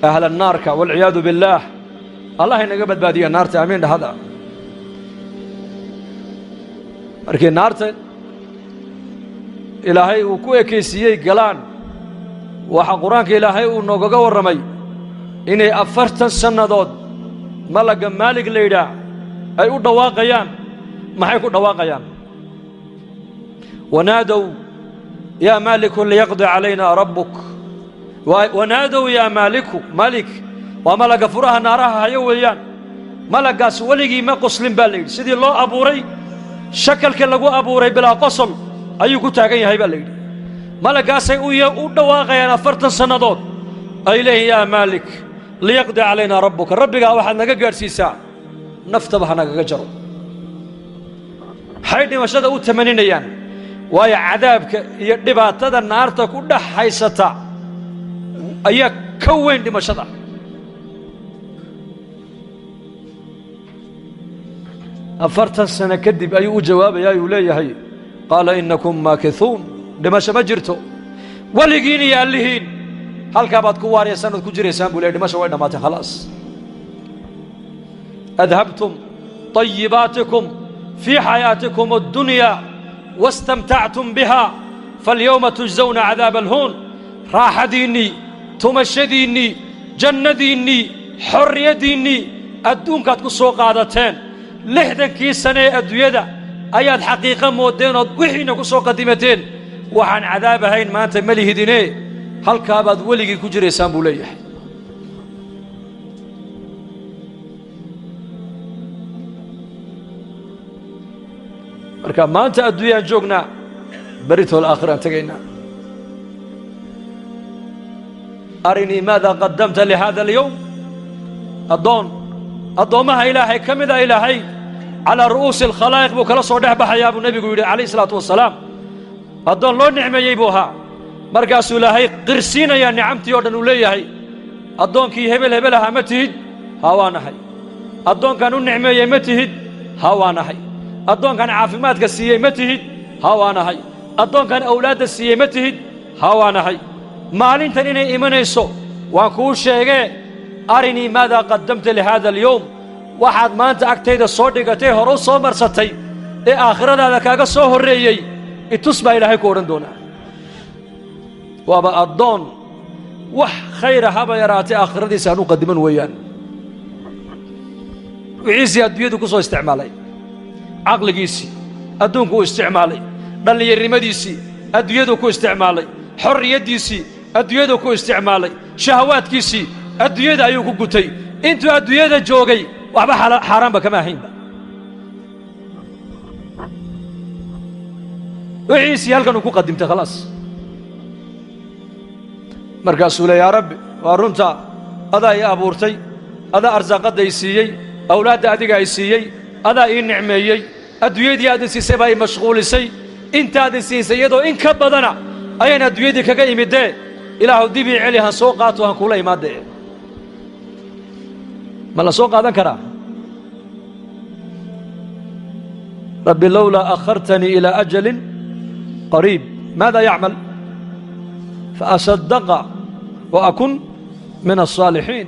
أهل النار والعياذ بالله الله ينقبض بادي النار آمين هذا markii naarta ilaahay uu ku ekeysiyay galaan waxa quraanka ilaahay uu nooga waramay inay 40 sanadood malaga maalig leeyda ay u dhawaaqayaan maxay ku dhawaaqayaan wanaadaw ya malik liyaqdi alayna rabbuk wanaadaw ya malik wa malaga furaha naaraha hayo weeyaan malagaas waligi ma qoslin baa leeyay sidii loo abuuray shakalka lagu abuuray bilaa qosol ayuu ku taagan yahay baa leeyay malagaasay u dhawaaqayaan 40 sanadood ay leeyay ya malik liyaqdi alayna rabbuka rabbiga waxaad naga gaarsiisaa naftaba hanaga jaro hay dhimashada u tamaninayaan waayo cadaabka iyo dhibaatada naarta ku dhaxaysata ayaa ka weyn dhimashada أفرت سنة كذب أي جواب يا يولي قال إنكم ماكثون لما شمجرتوا ولقيني يا اللهين هل كابات كوار يا سنة كجري سامبو لي لما شوينا مات خلاص أذهبتم طيباتكم في حياتكم الدنيا واستمتعتم بها فاليوم تجزون عذاب الهون راح ديني تمشي ديني جنة ديني حرية ديني الدون كاتكو سوق عادتين لحدكي سنة أدوية أياد حقيقة مودين وحين كسو قديمتين وعن عذاب هين ما أنت مليه ديني هل كابد ولي كجري سامبوليح مركب ما أنت أدوية جوجنا بريته الآخر انتقينا أرني ماذا قدمت لهذا اليوم الضوء ما إلهي كم إذا إلهي على رؤوس الخلائق بكلا صدح بحياة النبي عليه الصلاة والسلام الضوء لو نعمة يبوها مركز إلهي قرسين يا نعمتي ودن وليهي الضوء كي هبلها متهد هوانا هي الضوء كانوا نعمة يمتهد هوانا هي الضوء كان عافمات كسية متهد هوانا هي الضوء كان أولاد السية متهد هوانا هي مالين تنين إيمان يسو وكل شيء أرني ماذا قدمت لهذا اليوم واحد ما أنت أكتيد الصديقتي هرو صومر ستي آخر هذا كاغا صهر ريي اتصبع إلهي كورن دونا وابا الضون وح خير هبا يراتي آخر دي سانو قدما ويان وعيسي أدويدو كسو استعمالي عقل قيسي أدون كو استعمالي دلي الرمديسي أدويدو كو استعمالي حرية ديسي أدويدو كو استعمالي شهوات كيسي الدنيا أيو كقتي أنتوا الدنيا جوجي وأبا حرام بكما حين وعيسي هل كانوا قدمت خلاص مركز يا رب وارنتا هذا يا أبورتي هذا أرزاق ديسيي أولاد أديك عيسيي هذا النعميي الدنيا دي هذا سيسباي مشغول سي أنت هذا سيسيدو إن كبدنا أين الدنيا دي كجاي مدة إله دبي عليها سوقات وهنقولها مادة ما لا سوق هذا كرا ربي لولا أخرتني إلى أجل قريب ماذا يعمل فأصدق وأكن من الصالحين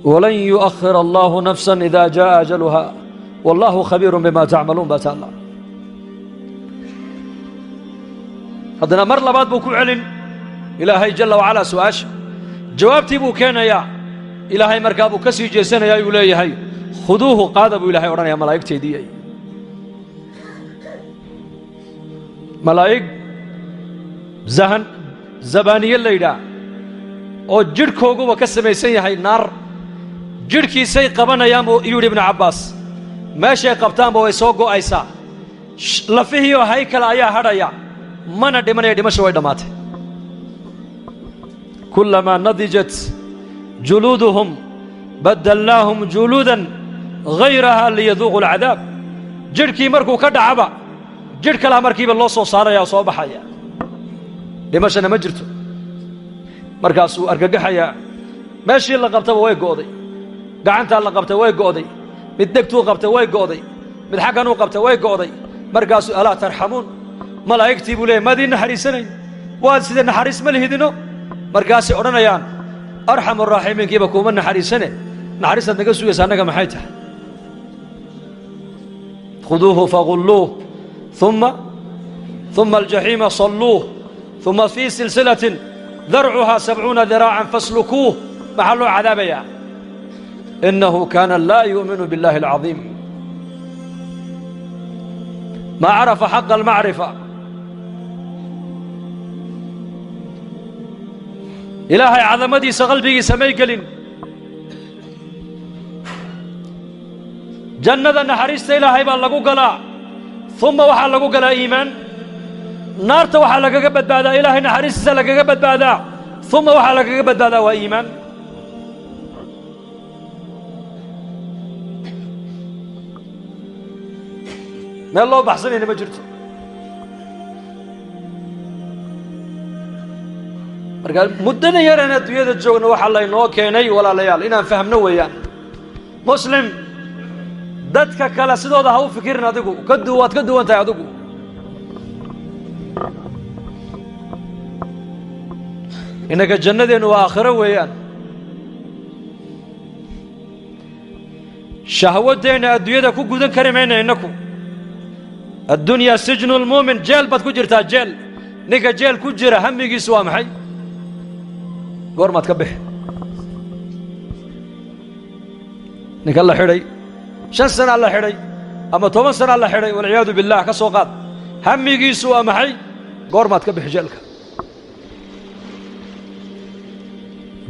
ولن يؤخر الله نفسا إذا جاء أجلها والله خبير بما تعملون بتالله هذا مر لبعض بكل علم إلهي جل وعلا سؤاش جوابتي بو كان يا إلهي مركابو كسي جيسان يا يولي هاي خذوه قادبوا إلهي ورنا يا ملايك تيدي ملايك زهن زبانية الليلة او جركوغو وكسمي يسي هاي النار جركي سي قبنا يامو يولي ابن عباس ماشي قبطان بو يسوقو ايسا لفهيو هايكال ايا هرايا مانا دمنا دمشوي دماته كلما نضجت جلودهم بدلناهم جلودا غيرها ليذوقوا العذاب جركي مركو كدعبا جرك لا مركي بالله سو صاريا سو بخايا دمشنا ما جرتو markaas uu argagaxaya meeshii la qabtay way gooday gacanta la qabtay way gooday mid degtuu qabtay way gooday mid xaqan uu qabtay way gooday markaas ala tarxamuun malaa'iktii buu leeyahay madina xariisanay waad sida naxariis ma lihidino markaasay odhanayaan arxamu raaximiinkiiba kuuma naxariisane naxariistaad naga sugaysa annaga maxay tahay khuduuhu fagulluuh ثم الجحيم صلوه ثم في سلسلة ذرعها 70 ذراعا فاسلكوه محل عذاب يا إنه كان لا يؤمن بالله العظيم ما عرف حق المعرفة إلهي عظمتي سقلبي سميكلين جنة نحرست إلهي بالله قلا ثم وحا لغو قلا إيمان نارت وحا لغا قبت بعدا إلهي نحرست لغا قبت بعدا ثم وحا لغا قبت بعدا وإيمان ما الله بحسني أنا ما جرت قال مدنا يرانا دوية الجوغن وحا الله ينو كيني ولا ليال إنا فهمنا ويان مسلم dadka kale sidooda ha u fikirin adigu waad ka duwan tahay adigu inaga jannadeenu waa aakhiro weeyaan shahwadeena adduunyada ku gudan kari mayna inaku addunya sijnu lmuumin jeel baad ku jirtaa jeel ninka jeel ku jira hamigiisu waa maxay goormaad ka bixi ninka la xidhay 5 سنة الله حري أما 10 سنة الله حري والعياذ بالله كسوقات همي جيسوا معي قرمات كبح جلك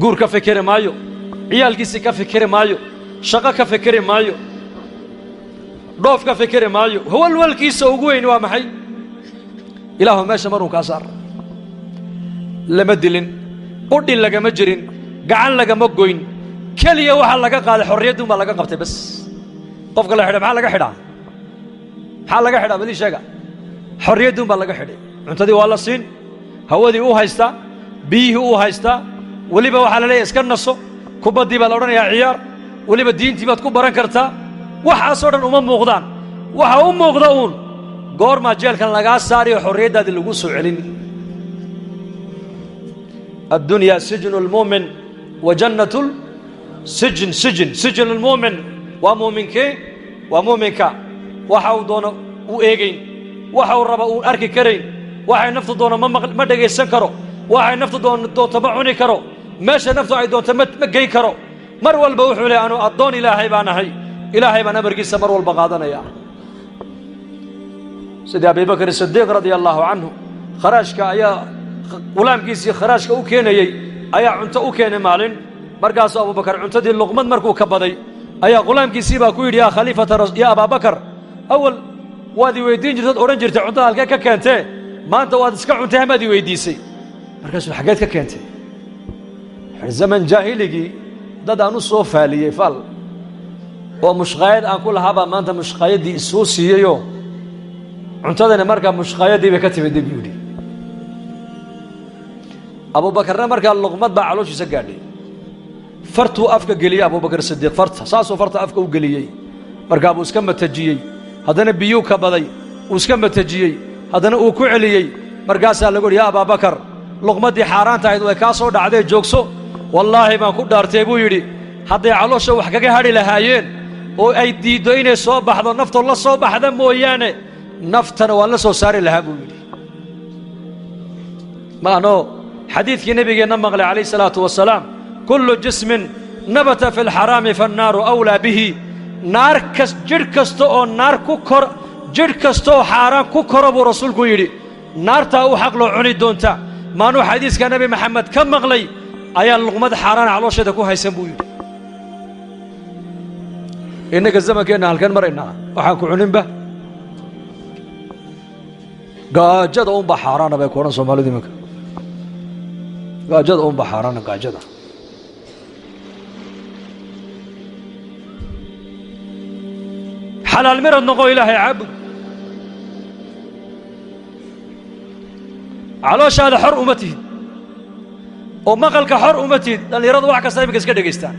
قور كفكر مايو عيال كيسي كفكر مايو شقا كفكر مايو ضوف كفكر مايو هو الول كيسو وقوين ومحي إله ماشي مرون كاسار لما دلين قردين لقا مجرين قعان لقا مقوين كليا وحال لقا قال حريتهم ما لقا قبتي بس qofka la xidhay maxaa laga xidhaa badi sheega xorriyadduun baa laga xidhay cuntadii waa la siin hawadii uu haystaa biyihii uu haystaa weliba waxaa la leeyahay iska naso kubaddii baa la odhanayaa ciyaar weliba diintii baad ku baran kartaa waxaasoo dhan uma muuqdaan waxa u muuqda uun goormaa jeelkan lagaa saariyo xorriyaddaadii lagu soo celin addunyaa sijnu lmuumin wa jannatu sijnu lmuumin waa muuminkee waa muuminka waxa uu doono uu eegayn waxa uu raba uu arki karayn waxay naftu doono ma dhagaysan karo waxay naftu doonto ma cuni karo meesha naftu ay doonto ma geyn karo mar walba wuxuu leeyahay anu addoon ilaahay baan ahay ilaahay baan amarkiisa mar walba qaadanaya sidii abubakar sidiiq radiyallahu anhu kharaashka ayaa qulaamkiisii kharaashka u keenayay ayaa cunto u keenay maalin markaasuu abubakar cuntadii luqmad markuu ka baday ayaa qulaamkiisii baa ku yidhi yaa khaliifata yaa abaabakar awal waad i weydiin jirtad odhan jirtay cuntada halkee ka keentee maanta waad iska cuntay hamaad i weydiisay markaasuu xaggeed ka keentay zaman jaahiligii dad aan u soo faaliyey faal oo mushqaayad aan ku lahaabaa maanta mushqaayaddii isoo siiyeyoo cuntadani markaa mushqaayaddii bay ka timid buu yidhi abuubakarna markaa luqmad baa calooshiisa gaadhay fartuu afka geliyey abubakar sidiiq farta saasoo farta afka u geliyey markaa buu iska matajiyey haddana biyuu ka baday uu iska matajiyey haddana uu ku celiyey markaasaa lagu yidhi yaa abaabakar luqmaddii xaaraanta ahayd way kaa soo dhacdee joogso wallaahi baan ku dhaartay buu yidhi hadday caloosha wax kaga hadhi lahaayeen oo ay diiddo inay soo baxdo naftoo la soo baxda mooyaane naftana waan la soo saari lahaa buu yidhi maanoo xadiidkii nebigeenna maqlay calayhi salaatu wasalaam kullu jismin nabata fi lxaraami fannaaru awlaa bihi naar jidh kasta oo naar ku kor jidh kasta oo xaaraan ku koro buu rasuulku yidhi naartaa u xaq loo cuni doonta maanuu xadiiska nebi maxamed ka maqlay ayaa luqmad xaaraan caloosheeda ku haysan buu yidhi innaga zamankeenna halkan maraynaa waxaan ku cuninba gaajada unba xaaraana bay ku odhan soomaalidu imanka gaajada unba xaaraana gaajada xalaal mirad noqo ilaahay caabud calooshaada xor uma tihid oo maqalka xor uma tihid dhallinyaradu wax kasta iminka iska dhegaystaan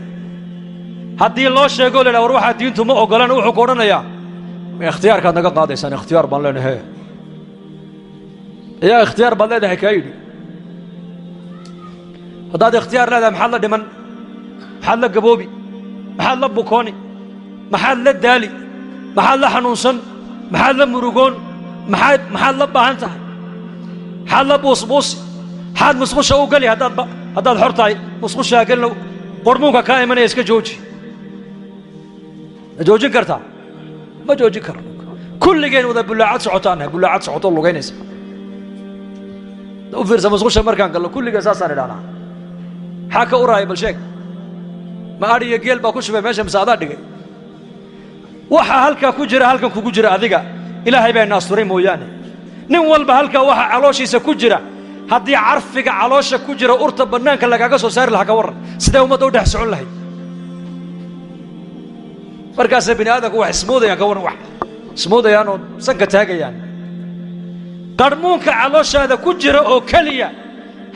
haddii loo sheego la yidhaha war waxaa diintu ma ogolan wuxuu ku odhanayaa ikhtiyaarkaad naga qaadaysaan ikhtiyaar baan leenahay yaa ikhtiyaar baad leedahay kaa yidhi haddaad ikhtiyaar leedahay maxaad la dhiman, maxaad la gaboobi, maxaad la bukooni, maxaad la daali, maxaad la xanuunsan, maxaad la murugoon, maxaad la baahan tahay, maxaad la buusbuusi, maxaad musqusha u geli haddaad xor tahay musqushaa gelina qormuunka kaa imanaya iska jooji. ma joojin kartaa? ma joojin karno. kulligeen wada bulaacad socotaanahay, bulaacad socoto lugaynaysa. u fiirsa musqusha markaan gallo kulligeen saasaan idhahnaa. maxaa ka uraaya bal sheeg? ma adhi iyo geel baa ku shubay meesha mise adaa dhigay? waxa halkaa ku jira halkan kugu jira adiga ilaahay baa ina asturay mooyaane. nin walba halkaa waxa calooshiisa ku jira haddii carfiga caloosha ku jira urta bannaanka lagaaga soo saari lahaa ka warran sidee ummadda u dhex socon lahayd? markaasay bini aadamku wax ismoodayaan ka warran, wax ismoodayaan oo sanka taagayaan. qarmuunka calooshaada ku jira oo keliya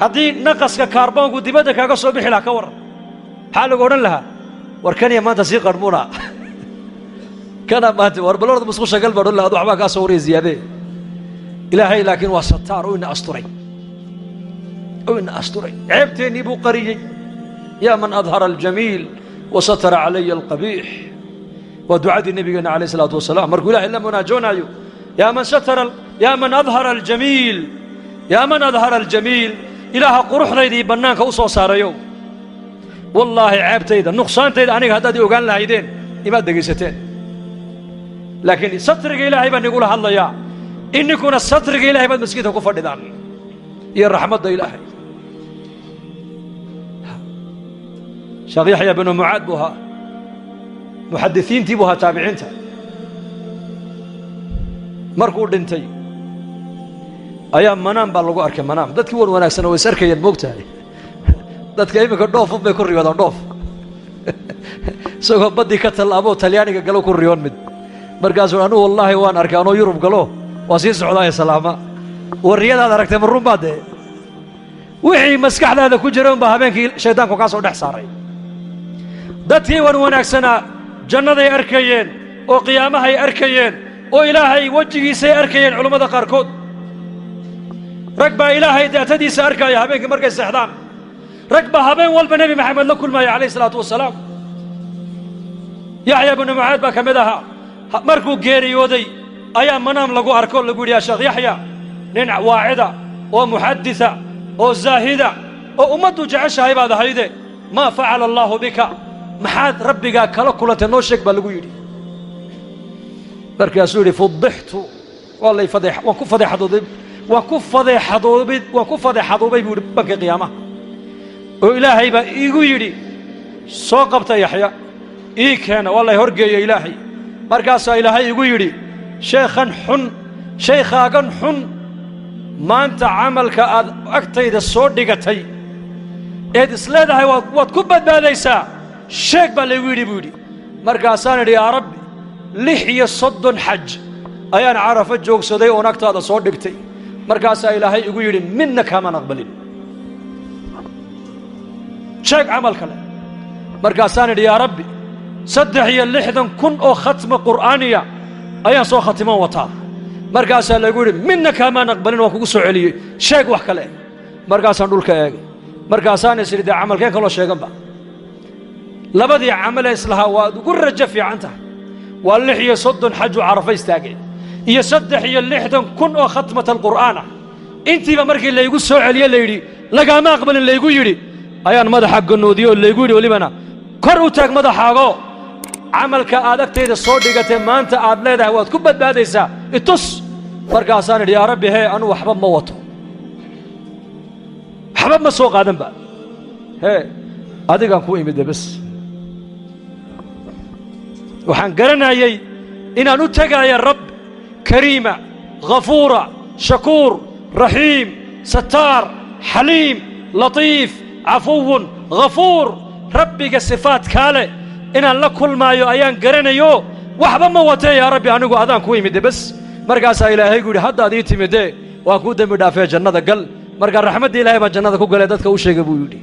haddii naqaska kaarboonku dibadda kaaga soo bixi lahaa ka warran maxaa lagu odhan lahaa? war kaniya maanta sii qarmuuna kana maanta war balorda musqusha gal baa odhan lahaa waxbaa kaa soo waraya ziyaadee. ilaahay laakiin waa sataar oo ina asturay, oo ina asturay. ceebteennii buu qariyey. yaa man adhara aljamiil wa satara calaya alqabiix. waa ducadii nabigeena calayh salaatu wasalaam markuu ilaahay la munaajoonaayo. yaa man adhara aljamiil, yaa man adhara aljamiil, ilaaha quruxdaydii bannaanka u soo saarayo. wallaahi ceebtayda nuqsaantayda aniga haddaad i ogaan lahaydeen imaad dhegaysateen. laakiin satriga ilaahay baan nigula hadlayaa. ininkuna satriga ilaahay baad maskiidka ku fadhidaan iyo raxmadda ilaahay. sheekh yaxya binu mucaad buu ahaa, muxadisiintii buu ahaa, taabiciinta. markuu dhintay ayaa manaam baa lagu arkay. manaam dadkii wan wanaagsan way is arkayeen moogtahay. dadka iminka dhoofun bay ku riyoodaan, dhoof isagoo baddii ka tallaaboo talyaaniga galo ku riyoon mid. markaasuu anugu wallaahi waan arkay anoo yurub galo waa sii socdaaya salaama. warriyadaad aragtay ma run baa dee? wixii maskaxdaada ku jira unbaa habeenkii shaydaanku kaa soo dhex saaray. dadkii wan wanaagsanaa jannaday arkayeen oo qiyaamahay arkayeen oo ilaahay wejigiisay arkayeen. culammada qaarkood rag baa ilaahay daatadiisa arkaya habeenkii markay seexdaan. rag baa habeen walba nebi maxamed la kulmaya calayh salaatu wasalaam. yaxya binu mucaad baa ka mid ahaa. markuu geeriyooday ayaa manaam lagu arko lagu yidhi yaa sheekh yaxya, nin waacida oo muxadisa oo zaahida oo ummaddu jeceshahay baad ahayde maa facala allaahu bika, maxaad rabbigaa kala kulantay noo sheeg baa lagu yidhi. markaasuu yidhi fudixtu, waan ku fadeexadoobay buu yidhi banka qiyaamaha. oo ilaahay baa iigu yidhi soo qabta yaxya, ii keena, waa lay horgeeya ilaahay. markaasaa ilaahay igu yidhi shaykhaagan xun maanta camalka aad agtayda soo dhigatay eed isleedahay waad ku badbaadaysaa sheeg baa laygu yidhi buu yidhi. markaasaan idhi yaa rabbi 36 xaj ayaan carafo joogsaday oon agtaada soo dhigtay. markaasaa ilaahay igu yidhi midna kaamaan aqbalin, sheeg camal kale. markaasaan idhi yaa rabbi 63,000 oo khatma qur'aaniya ayaan soo khatiman wataa. markaasaa lagu yidhi midna kaamaan aqbalin, waan kugu soo celiyey, sheeg wax kale. markaasaan dhulka eegay. markaasaan is idhi dee camalkeen kaloo sheeganba. labadii camalee islahaa waad ugu rajo fiican tahay waa 36 xaju carafa istaageen iyo 63,000 oo khatmata alqur'aana. intiiba markii laygu soo celiye layidhi lagaama aqbalin laygu yidhi ayaan madaxa ganoodiyey oo laygu yidhi welibana kor u taag madaxaago, camalka aad agtayda soo dhigatay maanta aad leedahay waad ku badbaadaysaa itus. markaasaan idhi yaa rabbi hee anu waxba ma wato, waxba ma soo qaadanba, hee adigaan ku imide bas. waxaan garanayay inaan u tegaya rab kariima ghafuura shakuur raxiim sataar xaliim latiif cafuwun ghafuur. rabbiga sifaadkaa leh inaan la kulmaayo ayaan garanayo, waxba ma watee yaa rabbi anigu adaan ku imide bas. markaasaa ilaahay gu yidhi haddaad ii timidee waan kuu dembi dhaafee jannada gal. markaa raxmaddii ilaahay baan jannada ku galay dadka u sheegay buu yidhi.